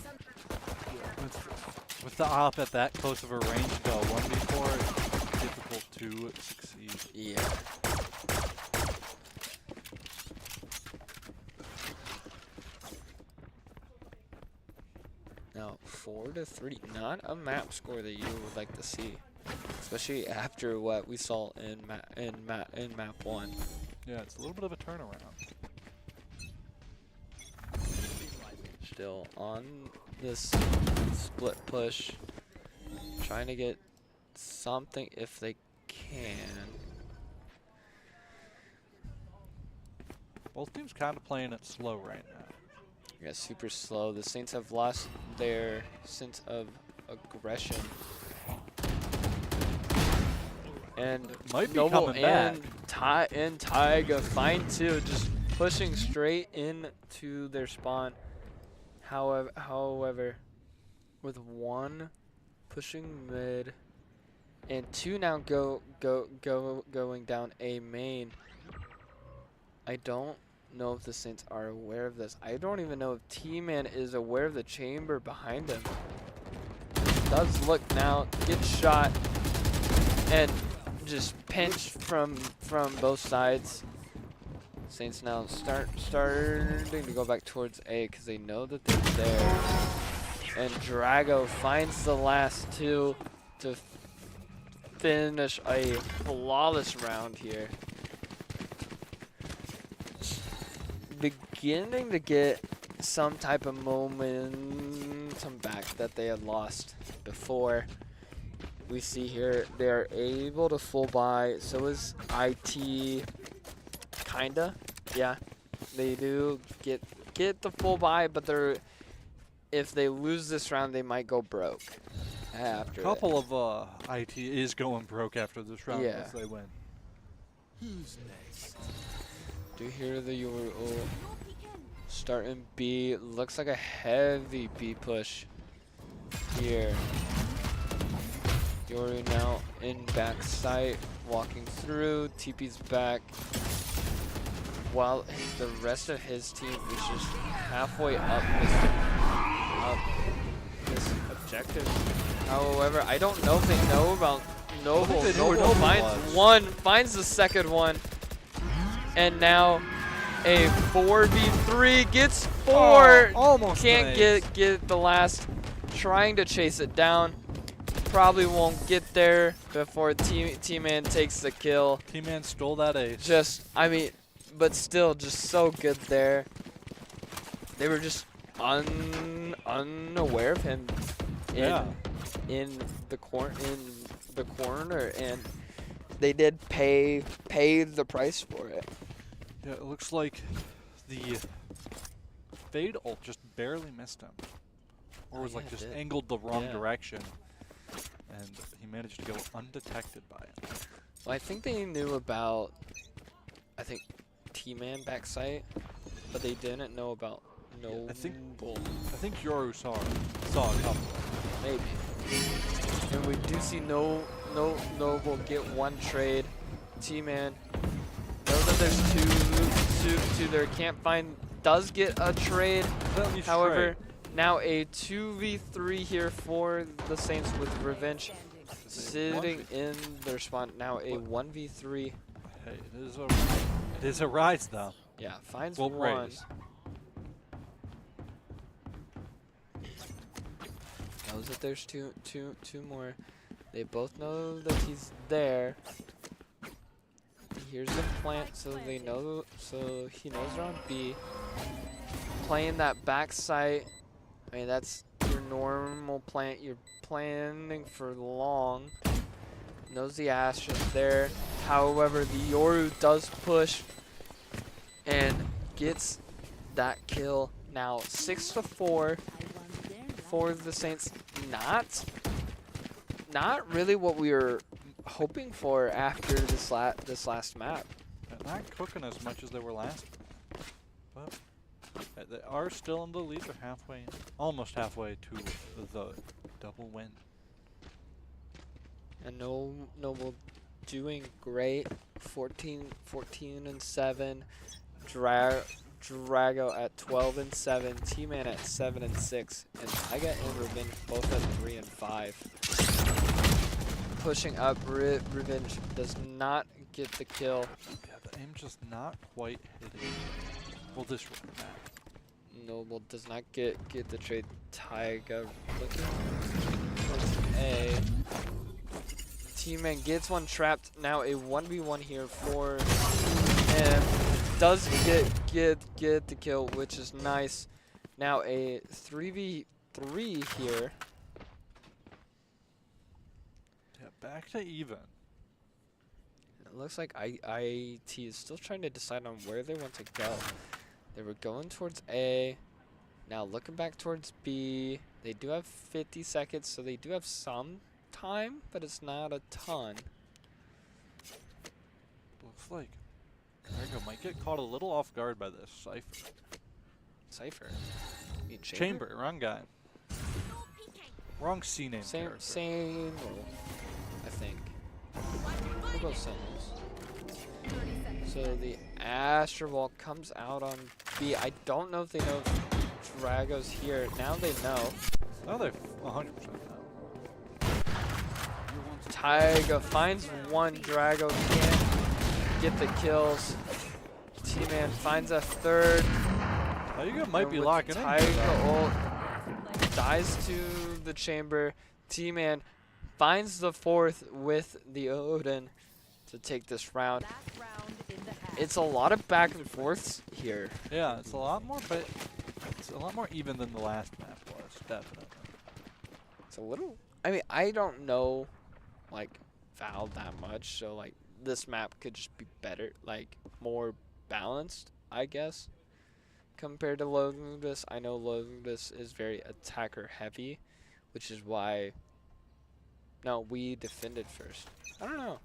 [SPEAKER 3] With the op at that close of a range to a 1v4, it's difficult to succeed.
[SPEAKER 2] Yeah. Now 4-3, not a map score that you would like to see, especially after what we saw in map 1.
[SPEAKER 3] Yeah, it's a little bit of a turnaround.
[SPEAKER 2] Still on this split push, trying to get something if they can.
[SPEAKER 3] Both teams kind of playing it slow right now.
[SPEAKER 2] Yeah, super slow. The Saints have lost their sense of aggression. And
[SPEAKER 3] Might be
[SPEAKER 2] Noble
[SPEAKER 3] coming back.
[SPEAKER 2] and Taiga find 2, just pushing straight into their spawn. However, with 1 pushing mid and 2 now going down A main. I don't know if the Saints are aware of this. I don't even know if T-Man is aware of the chamber behind him. Does look now, gets shot, and just pinch from both sides. Saints now starting to go back towards A because they know that they're there. And Drago finds the last two to finish a flawless round here. Beginning to get some type of momentum back that they had lost before. We see here they're able to full buy. So is IT, kinda. Yeah, they do get the full buy, but if they lose this round, they might go broke after.
[SPEAKER 3] A couple of IT is going broke after this round
[SPEAKER 2] Yeah.
[SPEAKER 3] if they win.
[SPEAKER 1] Who's next?
[SPEAKER 2] Do you hear the Yoru starting B? Looks like a heavy B push here. Yoru now in back sight, walking through. TP's back. While the rest of his team is just halfway up this objective. However, I don't know if they know about Noble. Noble finds the second one. And now a 4v3 gets 4.
[SPEAKER 3] Almost
[SPEAKER 2] can't
[SPEAKER 3] nice.
[SPEAKER 2] get the last. Trying to chase it down. Probably won't get there before T-Man takes the kill.
[SPEAKER 3] T-Man stole that ace.
[SPEAKER 2] Just, I mean, but still just so good there. They were just unaware of him in the corner, and they did pay the price for it.
[SPEAKER 3] Yeah, it looks like the fade ult just barely missed him, or was like just angled the wrong direction, and he managed to go undetected by it.
[SPEAKER 2] Well, I think they knew about, T-Man backside, but they didn't know about Noble.
[SPEAKER 3] I think Yoru saw a couple.
[SPEAKER 2] Maybe. And we do see Noble get one trade. T-Man know that there's two there. Can't find. Does get a trade. However, now a 2v3 here for the Saints with Revenge sitting in their spawn. Now a 1v3.
[SPEAKER 3] Hey, it is a rise though.
[SPEAKER 2] Yeah, finds
[SPEAKER 3] Well,
[SPEAKER 2] one.
[SPEAKER 3] raise.
[SPEAKER 2] Knows that there's two more. They both know that he's there. He hears the plant, so they know. So he knows they're on B. Playing that back site. I mean, that's your normal plant. You're planning for long. Knows the Astra's there. However, the Yoru does push and gets that kill. Now 6-4 for the Saints. Not really what we were hoping for after this last map.
[SPEAKER 3] They're not cooking as much as they were last, but they are still in the lead. They're almost halfway to the double win.
[SPEAKER 2] And Noble doing great. 14-7. Drago at 12-7. T-Man at 7-6. And Tyga and Revenge both at 3-5. Pushing up, Revenge does not get the kill.
[SPEAKER 3] Yeah, the aim just not quite hitting. Well, this one, Matt.
[SPEAKER 2] Noble does not get the trade. Tyga looking towards A. T-Man gets one trapped. Now a 1v1 here for him. Does get the kill, which is nice. Now a 3v3 here.
[SPEAKER 3] Yeah, back to even.
[SPEAKER 2] It looks like IT is still trying to decide on where they want to go. They were going towards A. Now looking back towards B. They do have 50 seconds, so they do have some time, but it's not a ton.
[SPEAKER 3] Looks like Drago might get caught a little off guard by this
[SPEAKER 2] Cypher. You mean
[SPEAKER 3] Chamber, wrong guy. Wrong C name character.
[SPEAKER 2] Same role, I think. We'll go Sentinels. So the Astro Ball comes out on B. I don't know if they know if Drago's here. Now they know.
[SPEAKER 3] Now they're 100% now.
[SPEAKER 2] Taiga finds one. Drago can't get the kills. T-Man finds a third.
[SPEAKER 3] Taiga might be locking in.
[SPEAKER 2] Taiga ult dies to the chamber. T-Man finds the fourth with the Odin to take this round. It's a lot of back and forths here.
[SPEAKER 3] Yeah, it's a lot more, but it's a lot more even than the last map was, definitely.
[SPEAKER 2] It's a little. I mean, I don't know, like, Val that much, so like this map could just be better, like more balanced, I guess, compared to Lotus. I know Lotus is very attacker heavy, which is why. No, we defended first. I don't know.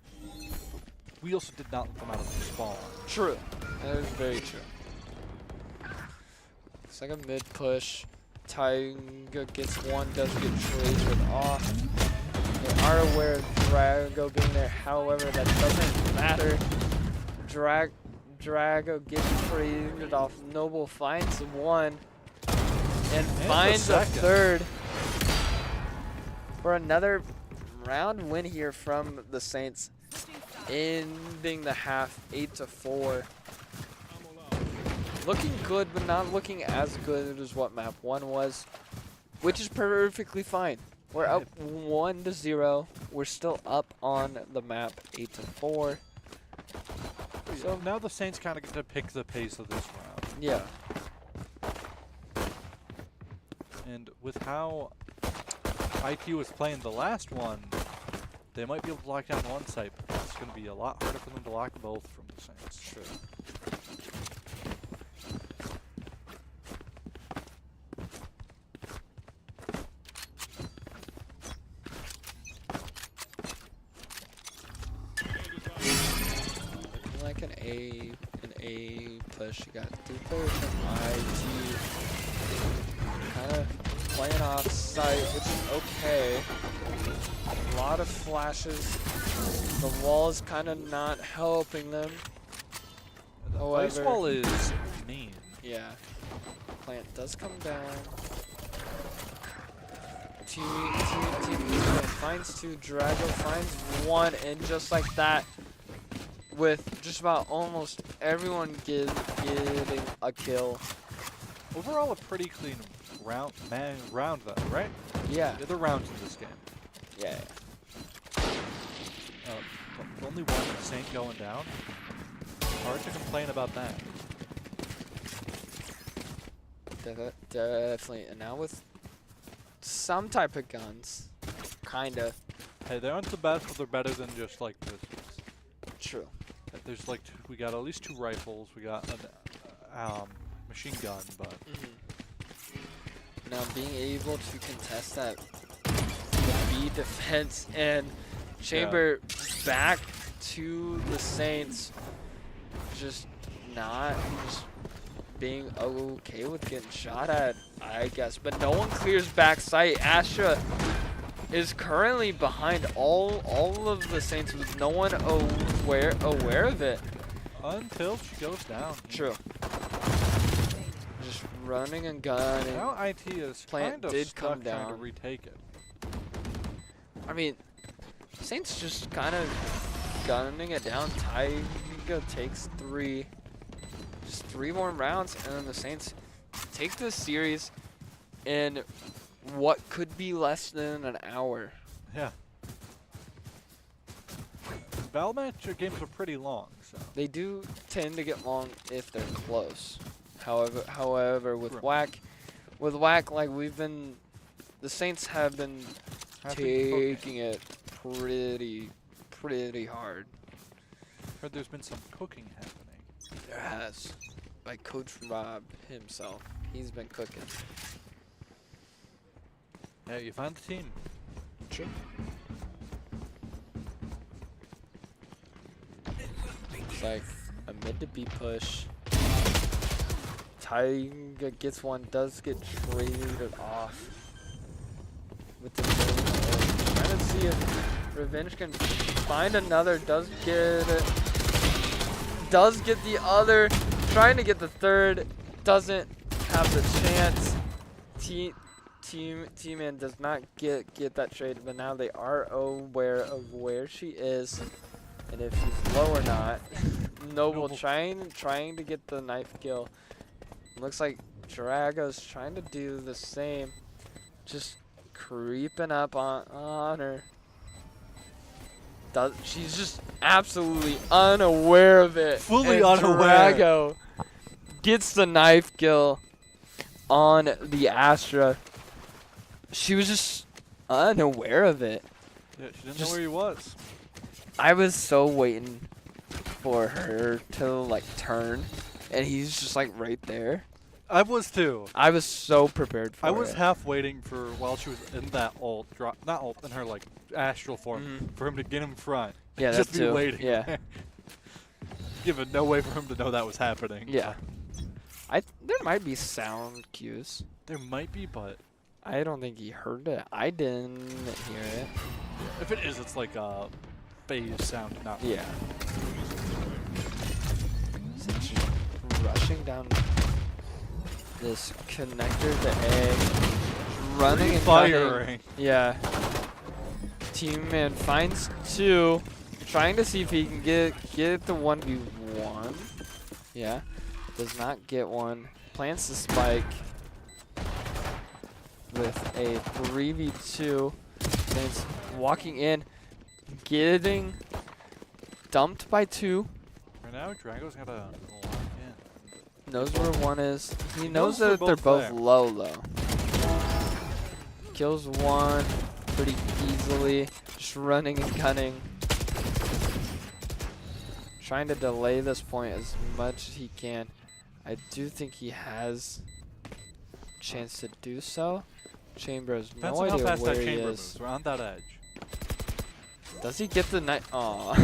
[SPEAKER 3] We also did not let them out of the spawn.
[SPEAKER 2] True. That is very true. It's like a mid push. Taiga gets one, does get traded off. They are aware of Drago being there, however, that doesn't matter. Drago gets traded off. Noble finds one and finds a third for another round win here from the Saints, ending the half 8-4. Looking good, but not looking as good as what map 1 was, which is perfectly fine. We're up 1-0. We're still up on the map 8-4.
[SPEAKER 3] So now the Saints kind of get to pick the pace of this round.
[SPEAKER 2] Yeah.
[SPEAKER 3] And with how IQ was playing the last one, they might be able to lock down one site, but it's going to be a lot harder for them to lock both from the Saints.
[SPEAKER 2] True. Looking like an A push. You got 2 players from IT. Kind of playing off site, which is okay. A lot of flashes. The wall is kind of not helping them.
[SPEAKER 3] The
[SPEAKER 2] However,
[SPEAKER 3] ice wall is mean.
[SPEAKER 2] Yeah. Plant does come down. Team finds 2. Drago finds 1, and just like that, with just about almost everyone getting a kill.
[SPEAKER 3] Overall, a pretty clean round though, right?
[SPEAKER 2] Yeah.
[SPEAKER 3] The other rounds in this game.
[SPEAKER 2] Yeah.
[SPEAKER 3] Only one Saint going down. Hard to complain about that.
[SPEAKER 2] Definitely. And now with some type of guns, kinda.
[SPEAKER 3] Hey, they aren't the best, but they're better than just like this.
[SPEAKER 2] True.
[SPEAKER 3] There's like we got at least 2 rifles. We got a machine gun, but
[SPEAKER 2] now being able to contest that the B defense and Chamber back to the Saints, just being okay with getting shot at, I guess. But no one clears back sight. Astra is currently behind all of the Saints with no one aware of it.
[SPEAKER 3] Until she goes down.
[SPEAKER 2] True. Just running and gunning.
[SPEAKER 3] Now IT is
[SPEAKER 2] Plant
[SPEAKER 3] kind of
[SPEAKER 2] did
[SPEAKER 3] stuck
[SPEAKER 2] come down.
[SPEAKER 3] trying to retake it.
[SPEAKER 2] I mean, Saints just kind of gunning it down. Taiga takes 3. Just 3 more rounds, and then the Saints take this series in what could be less than an hour.
[SPEAKER 3] Yeah. Valorant games are pretty long, so.
[SPEAKER 2] They do tend to get long if they're close. However, with WHAC, like the Saints have been taking it pretty hard.
[SPEAKER 3] Heard there's been some cooking happening.
[SPEAKER 2] There has, by Coach Rob himself. He's been cooking.
[SPEAKER 3] Yeah, you found the team.
[SPEAKER 2] Sure. It's like a mid to B push. Taiga gets one, does get traded off with the mid. Trying to see if Revenge can find another, does get it. Does get the other, trying to get the third, doesn't have the chance. T-Man does not get that trade, but now they are aware of where she is and if she's low or not. Noble trying to get the knife kill. Looks like Drago's trying to do the same. Just creeping up on her. She's just absolutely unaware of it.
[SPEAKER 3] Fully unaware.
[SPEAKER 2] Drago gets the knife kill on the Astra. She was just unaware of it.
[SPEAKER 3] Yeah, she didn't know where he was.
[SPEAKER 2] I was so waiting for her to like turn, and he's just like right there.
[SPEAKER 3] I was too.
[SPEAKER 2] I was so prepared for it.
[SPEAKER 3] I was half waiting for while she was in that not ult, in her like astral form, for him to get in front.
[SPEAKER 2] Yeah,
[SPEAKER 3] just
[SPEAKER 2] that
[SPEAKER 3] be
[SPEAKER 2] too.
[SPEAKER 3] waiting.
[SPEAKER 2] Yeah.
[SPEAKER 3] Given no way for him to know that was happening.
[SPEAKER 2] Yeah. There might be sound cues.
[SPEAKER 3] There might be, but
[SPEAKER 2] I don't think he heard it. I didn't hear it.
[SPEAKER 3] if it is, it's like a phase sound, not.
[SPEAKER 2] Yeah. So just rushing down this connector to A, running and
[SPEAKER 3] firing.
[SPEAKER 2] cutting. Yeah. Team-Man finds 2, trying to see if he can get the 1v1. Yeah. Does not get one. Plants the spike with a 3v2. Saints walking in, getting dumped by 2.
[SPEAKER 3] Right now, Drago's got a lock in.
[SPEAKER 2] Knows where 1 is. He knows
[SPEAKER 3] they're
[SPEAKER 2] that they're
[SPEAKER 3] both
[SPEAKER 2] both
[SPEAKER 3] there.
[SPEAKER 2] low though. Kills 1 pretty easily. Just running and gunning. Trying to delay this point as much as he can. I do think he has a chance to do so. Chamber has
[SPEAKER 3] Depends
[SPEAKER 2] no
[SPEAKER 3] on how
[SPEAKER 2] idea
[SPEAKER 3] fast
[SPEAKER 2] where
[SPEAKER 3] that
[SPEAKER 2] he
[SPEAKER 3] chamber
[SPEAKER 2] is.
[SPEAKER 3] moves. We're on that edge.
[SPEAKER 2] Does he get the knife? Aw.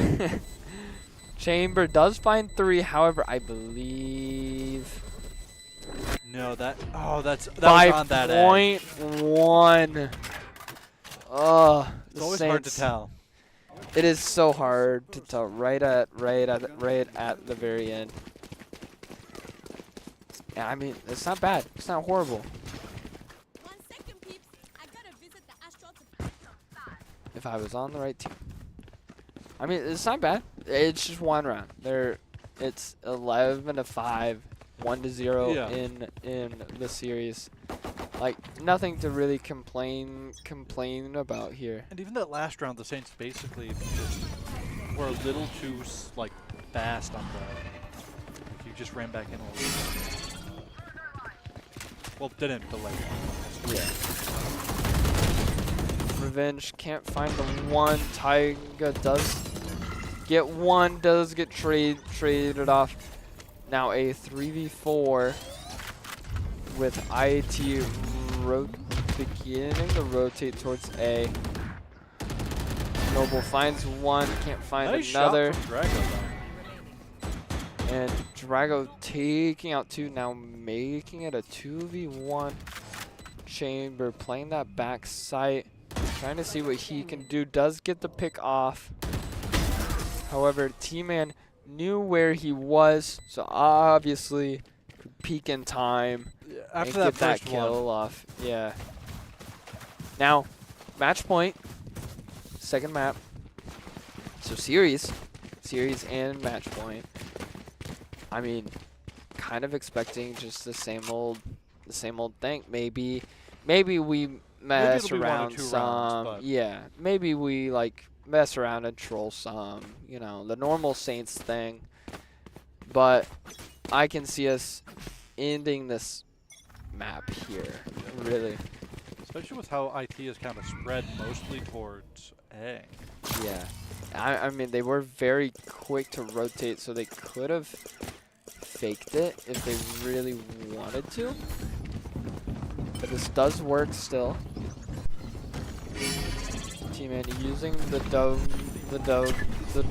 [SPEAKER 2] Chamber does find 3, however, I believe
[SPEAKER 3] No, that was on that edge.
[SPEAKER 2] 5.1. Oh,
[SPEAKER 3] It's always hard to tell.
[SPEAKER 2] It is so hard to tell right at the very end. Yeah, I mean, it's not bad. It's not horrible.
[SPEAKER 4] 1 second, peeps. I gotta visit the astral to
[SPEAKER 2] If I was on the right team. I mean, it's not bad. It's just 1 round. It's 11-5, 1-0
[SPEAKER 3] Yeah.
[SPEAKER 2] in the series. Like nothing to really complain about here.
[SPEAKER 3] And even that last round, the Saints basically just were a little too like fast on the. If you just ran back in a little bit. Well, didn't delay.
[SPEAKER 2] Yeah. Revenge can't find the 1. Taiga does get 1. Does get traded off. Now a 3v4 with IT beginning to rotate towards A. Noble finds 1. Can't find
[SPEAKER 3] Nice
[SPEAKER 2] another.
[SPEAKER 3] shot from Drago, though.
[SPEAKER 2] And Drago taking out 2, now making it a 2v1. Chamber playing that back sight, trying to see what he can do. Does get the pick off. However, T-Man knew where he was, so obviously could peek in time
[SPEAKER 3] After
[SPEAKER 2] and
[SPEAKER 3] that
[SPEAKER 2] get that
[SPEAKER 3] first one,
[SPEAKER 2] kill off. Yeah. Now, match point, second map. So series and match point. I mean, kind of expecting just the same old thing. Maybe we mess
[SPEAKER 3] it'll be 1 or
[SPEAKER 2] around
[SPEAKER 3] 2
[SPEAKER 2] some.
[SPEAKER 3] rounds, but
[SPEAKER 2] Yeah, maybe we like mess around and troll some. You know, the normal Saints thing. But I can see us ending this map here. Really.
[SPEAKER 3] especially with how IT is kind of spread mostly towards A.
[SPEAKER 2] Yeah. I mean, they were very quick to rotate, so they could have faked it if they really wanted to. But this does work still. T-Man using the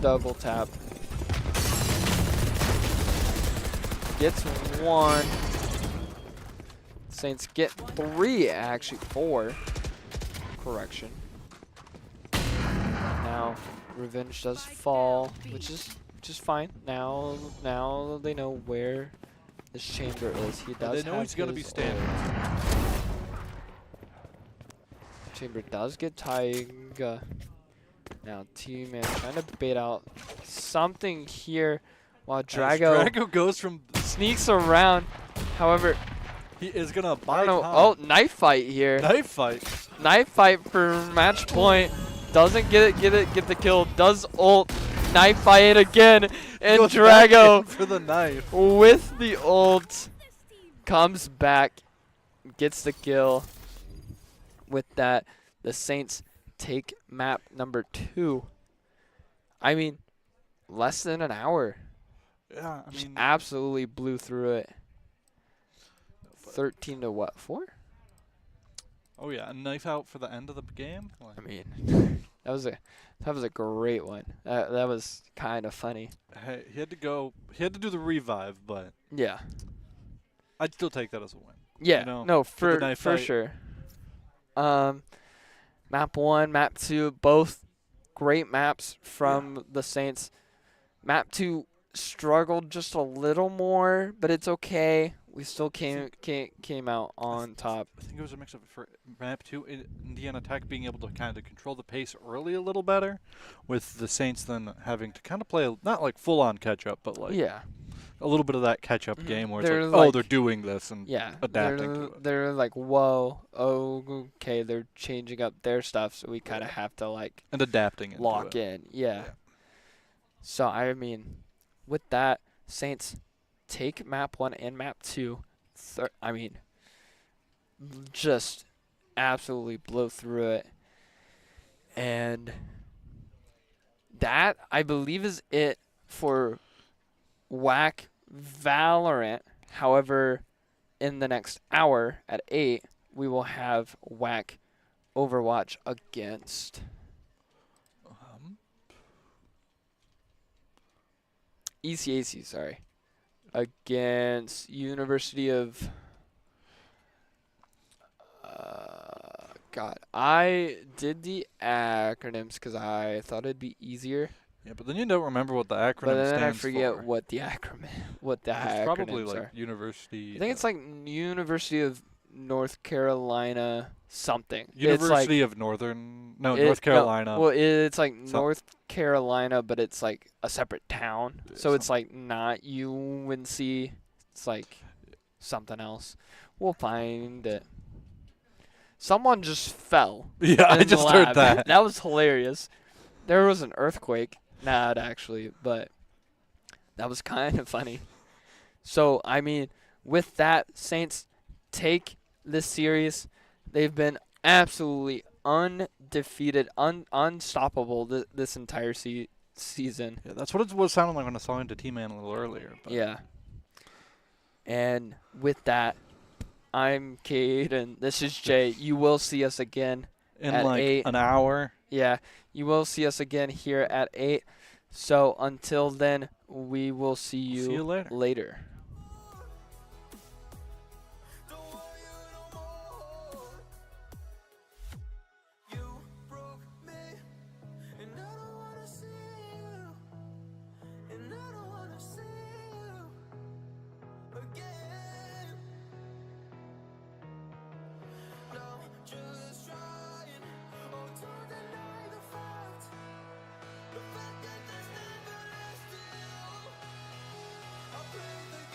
[SPEAKER 2] double tap. Gets 1. Saints get 3, actually 4. Correction. Now Revenge does fall, which is just fine. Now they know where this chamber is. He does.
[SPEAKER 3] They know
[SPEAKER 2] have
[SPEAKER 3] he's gonna be
[SPEAKER 2] his
[SPEAKER 3] standing.
[SPEAKER 2] ult. Chamber does get Taiga. Now T-Man trying to bait out something here while Drago
[SPEAKER 3] Drago goes from
[SPEAKER 2] sneaks around. However,
[SPEAKER 3] he is gonna
[SPEAKER 2] I
[SPEAKER 3] buy
[SPEAKER 2] don't know.
[SPEAKER 3] time.
[SPEAKER 2] Oh, knife fight here.
[SPEAKER 3] Knife fight.
[SPEAKER 2] Knife fight for match point. Doesn't get the kill. Does ult. Knife fight again. And
[SPEAKER 3] Goes back
[SPEAKER 2] Drago
[SPEAKER 3] in for the knife.
[SPEAKER 2] with the ult comes back, gets the kill. With that, the Saints take map number 2. I mean, less than an hour.
[SPEAKER 3] Yeah, I
[SPEAKER 2] Just
[SPEAKER 3] mean,
[SPEAKER 2] absolutely blew through it. 13 to what? 4?
[SPEAKER 3] oh yeah, a knife out for the end of the game.
[SPEAKER 2] I mean, that was a great one. That was kind of funny.
[SPEAKER 3] Hey, he had to do the revive, but
[SPEAKER 2] Yeah.
[SPEAKER 3] I'd still take that as a win.
[SPEAKER 2] Yeah.
[SPEAKER 3] You know,
[SPEAKER 2] No,
[SPEAKER 3] for the knife
[SPEAKER 2] for
[SPEAKER 3] fight.
[SPEAKER 2] sure. Map 1, map 2, both great maps from the Saints. Map 2 struggled just a little more, but it's okay. We still came out on top.
[SPEAKER 3] I think it was a mix of for map 2, Indiana Tech being able to kind of control the pace early a little better, with the Saints then having to kind of play not like full on catch up, but like
[SPEAKER 2] Yeah.
[SPEAKER 3] a little bit of that catch up
[SPEAKER 2] Mhm.
[SPEAKER 3] game where
[SPEAKER 2] They're
[SPEAKER 3] it's like, oh,
[SPEAKER 2] like-
[SPEAKER 3] they're doing this and
[SPEAKER 2] Yeah.
[SPEAKER 3] adapting to it.
[SPEAKER 2] They're like, whoa, okay, they're changing up their stuff, so we kind of have to like
[SPEAKER 3] And adapting into
[SPEAKER 2] lock
[SPEAKER 3] it.
[SPEAKER 2] in. Yeah. So I mean, with that, Saints take map 1 and map 2. I mean, just absolutely blow through it. And that, I believe, is it for WHAC Valorant. However, in the next hour at 8, we will have WHAC Overwatch against ECAC, sorry. Against University of... God, I did the acronyms because I thought it'd be easier.
[SPEAKER 3] Yeah, but then you don't remember what the acronym
[SPEAKER 2] But then I
[SPEAKER 3] stands
[SPEAKER 2] forget
[SPEAKER 3] for.
[SPEAKER 2] what the acronym, what the
[SPEAKER 3] It's
[SPEAKER 2] acronyms
[SPEAKER 3] probably like
[SPEAKER 2] are.
[SPEAKER 3] University.
[SPEAKER 2] I think it's like University of North Carolina something.
[SPEAKER 3] University of North Carolina.
[SPEAKER 2] Well, it's like
[SPEAKER 3] So-
[SPEAKER 2] North Carolina, but it's like a separate town. So it's
[SPEAKER 3] Something.
[SPEAKER 2] like not UNC. It's like something else. We'll find it. Someone just fell.
[SPEAKER 3] Yeah,
[SPEAKER 2] in
[SPEAKER 3] I
[SPEAKER 2] the
[SPEAKER 3] just
[SPEAKER 2] lab.
[SPEAKER 3] heard that.
[SPEAKER 2] That was hilarious. There was an earthquake. Not actually, but that was kind of funny. So, I mean, with that, Saints take this series. They've been absolutely undefeated, unstoppable this entire season.
[SPEAKER 3] Yeah, that's what it was sounding like when I saw into T-Man a little earlier. But
[SPEAKER 2] Yeah. And with that, I'm Cade, and this is Jay. You will see us again
[SPEAKER 3] in
[SPEAKER 2] at
[SPEAKER 3] like
[SPEAKER 2] 8.
[SPEAKER 3] an hour.
[SPEAKER 2] Yeah, you will see us again here at 8. So until then, we will see
[SPEAKER 3] See you later.
[SPEAKER 2] later.
[SPEAKER 1] Don't want you no more. You broke me, and I don't wanna see you, and I don't wanna see you again. Now just trying, oh, to deny the fact that there's never less to you. I pray that